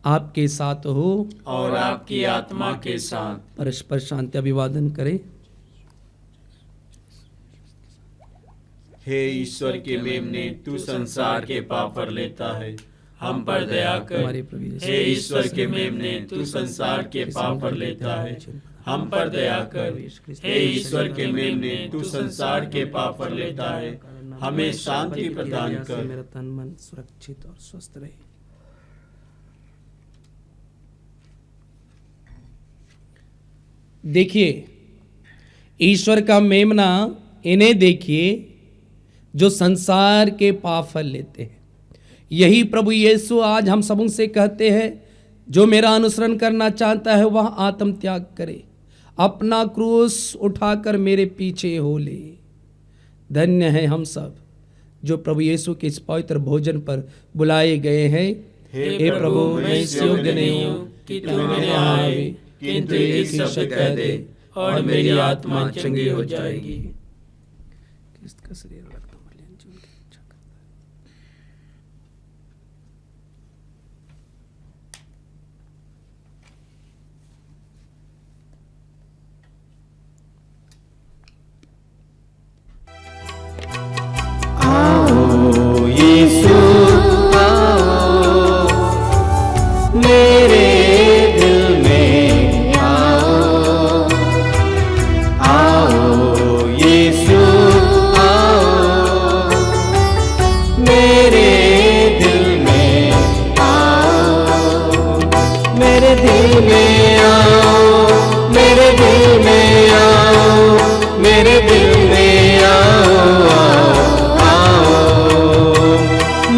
[SPEAKER 2] आपके साथ हो
[SPEAKER 3] और आपकी आत्मा के साथ।
[SPEAKER 2] परस्पर शांति अभिवादन करें।
[SPEAKER 3] हे ईश्वर के मेमने, तू संसार के पाप पर लेता है, हम पर दया कर। हे ईश्वर के मेमने, तू संसार के पाप पर लेता है, हम पर दया कर। हे ईश्वर के मेमने, तू संसार के पाप पर लेता है, हमें शांति प्रदान कर।
[SPEAKER 2] मेरा तन मन सुरक्षित और स्वस्थ रहे। देखिए ईश्वर का मेमना, इन्हें देखिए जो संसार के पाप फल लेते हैं। यही प्रभु यीशु आज हम सबों से कहते हैं, जो मेरा अनुसरण करना चाहता है वह आत्म त्याग करे, अपना क्रूस उठाकर मेरे पीछे हो ले। धन्य है हम सब जो प्रभु यीशु के इस पवित्र भोजन पर बुलाए गए हैं। हे प्रभु, मैं इस योग्य नहीं हूँ कि तू मेरे यहाँ आवे, किंतु एक ही शब्द कह दे और मेरी आत्मा चंगी हो जाएगी। किसका शरीर रक्त मलिन जीवन की रक्षा करता
[SPEAKER 1] है। आओ यीशु आओ, मेरे दिल में आओ, आओ यीशु आओ, में आओ, मेरे दिल में आओ, मेरे दिल में आओ, आओ,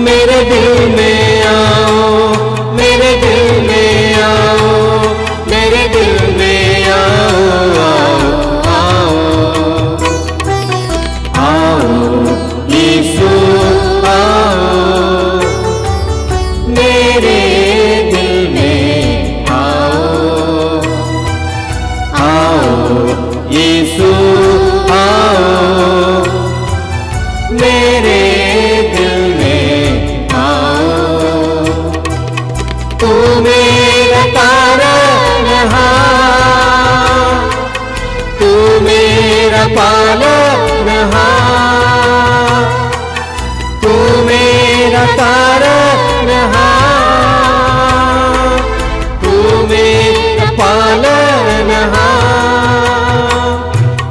[SPEAKER 1] मेरे दिल में आओ, मेरे दिल में आओ, मेरे दिल में आओ, आओ, आओ, यीशु आओ, मेरे दिल में आओ, आओ, यीशु आओ, मेरे दिल में आओ, तू मेरा तारनहार, तू मेरा पालनहार, तू मेरा तारनहार, तू मेरा पालनहार,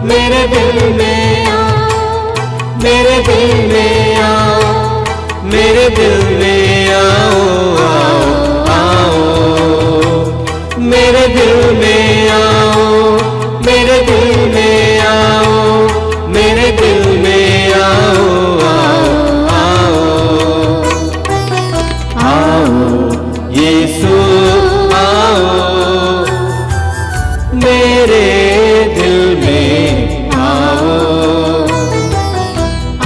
[SPEAKER 1] मेरे दिल में आओ, मेरे दिल में आओ, मेरे दिल में आओ, आओ, आओ, मेरे दिल में आओ, मेरे दिल में आओ, मेरे दिल में आओ, आओ, आओ, आओ, यीशु आओ, मेरे दिल में आओ,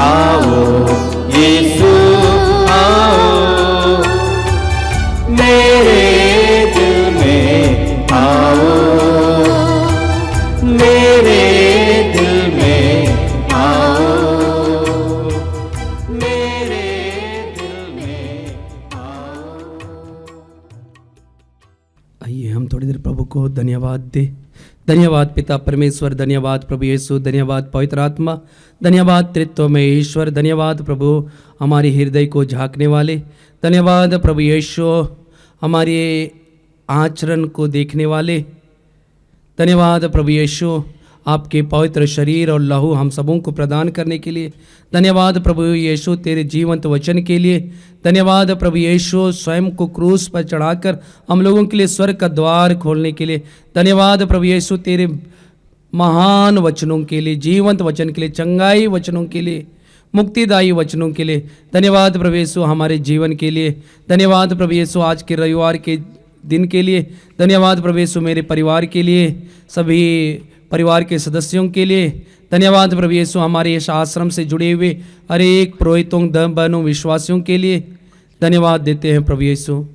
[SPEAKER 1] आओ, यीशु आओ, मेरे दिल में आओ, मेरे दिल में आओ, मेरे दिल में आओ।
[SPEAKER 2] आइए हम थोड़ी देर प्रभु को धन्यवाद दे। धन्यवाद पिता परमेश्वर, धन्यवाद प्रभु यीशु, धन्यवाद पवित्र आत्मा, धन्यवाद त्रित्व में ईश्वर, धन्यवाद प्रभु हमारे हृदय को झांकने वाले, धन्यवाद प्रभु यीशु हमारे आचरण को देखने वाले, धन्यवाद प्रभु यीशु आपके पवित्र शरीर और लहू हम सबों को प्रदान करने के लिए, धन्यवाद प्रभु यीशु तेरे जीवंत वचन के लिए, धन्यवाद प्रभु यीशु स्वयं को क्रूस पर चढ़ाकर हम लोगों के लिए स्वर्ग का द्वार खोलने के लिए, धन्यवाद प्रभु यीशु तेरे महान वचनों के लिए, जीवंत वचन के लिए, चंगाई वचनों के लिए, मुक्तिदायी वचनों के लिए, धन्यवाद प्रभु यीशु हमारे जीवन के लिए, धन्यवाद प्रभु यीशु आज के रविवार के दिन के लिए, धन्यवाद प्रभु यीशु मेरे परिवार के लिए, सभी परिवार के सदस्यों के लिए, धन्यवाद प्रभु यीशु हमारे इस आश्रम से जुड़े हुए हर एक पुरोहितों बहनों विश्वासियों के लिए धन्यवाद देते हैं प्रभु यीशु,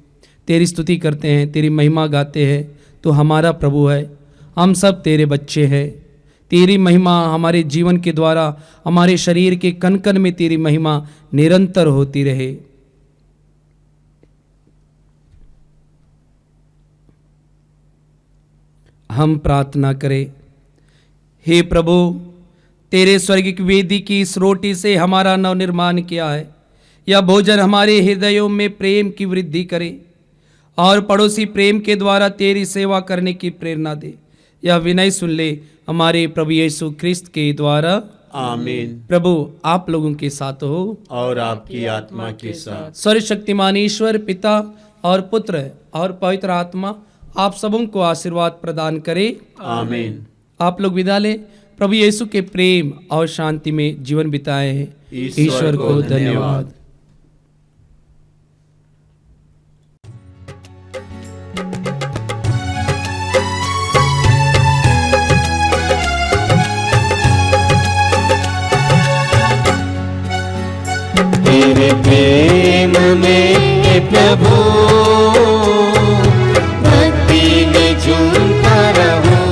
[SPEAKER 2] तेरी स्तुति करते हैं, तेरी महिमा गाते हैं। तो हमारा प्रभु है, हम सब तेरे बच्चे हैं, तेरी महिमा हमारे जीवन के द्वारा हमारे शरीर के कण कण में तेरी महिमा निरंतर होती रहे। हम प्रार्थना करें। हे प्रभु, तेरे स्वर्गिक वेदी की इस रोटी से हमारा नवनिर्माण किया है, यह भोजन हमारे हृदयों में प्रेम की वृद्धि करे और पड़ोसी प्रेम के द्वारा तेरी सेवा करने की प्रेरणा दे। यह विनय सुन ले हमारे प्रभु यीशु ख्रिस्त के द्वारा,
[SPEAKER 3] आमीन।
[SPEAKER 2] प्रभु आप लोगों के साथ हो
[SPEAKER 3] और आपकी आत्मा के साथ।
[SPEAKER 2] सर्वशक्तिमान ईश्वर पिता और पुत्र और पवित्र आत्मा आप सबों को आशीर्वाद प्रदान करे,
[SPEAKER 3] आमीन।
[SPEAKER 2] आप लोग विदा लें। प्रभु यीशु के प्रेम और शांति में जीवन बिताए हैं। ईश्वर को धन्यवाद।
[SPEAKER 1] तेरे प्रेम में प्रभु भक्ति में झूमता रहूं,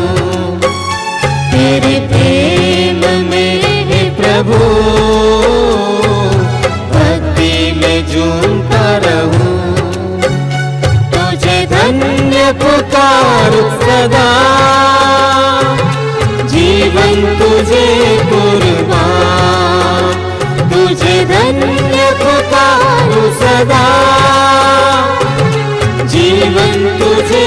[SPEAKER 1] तेरे प्रेम में प्रभु भक्ति में झूमता रहूं, तुझे धन्य पुकारूं सदा, जीवन तुझे कुर्बान, तुझे धन्य पुकारूं सदा, जीवन तुझे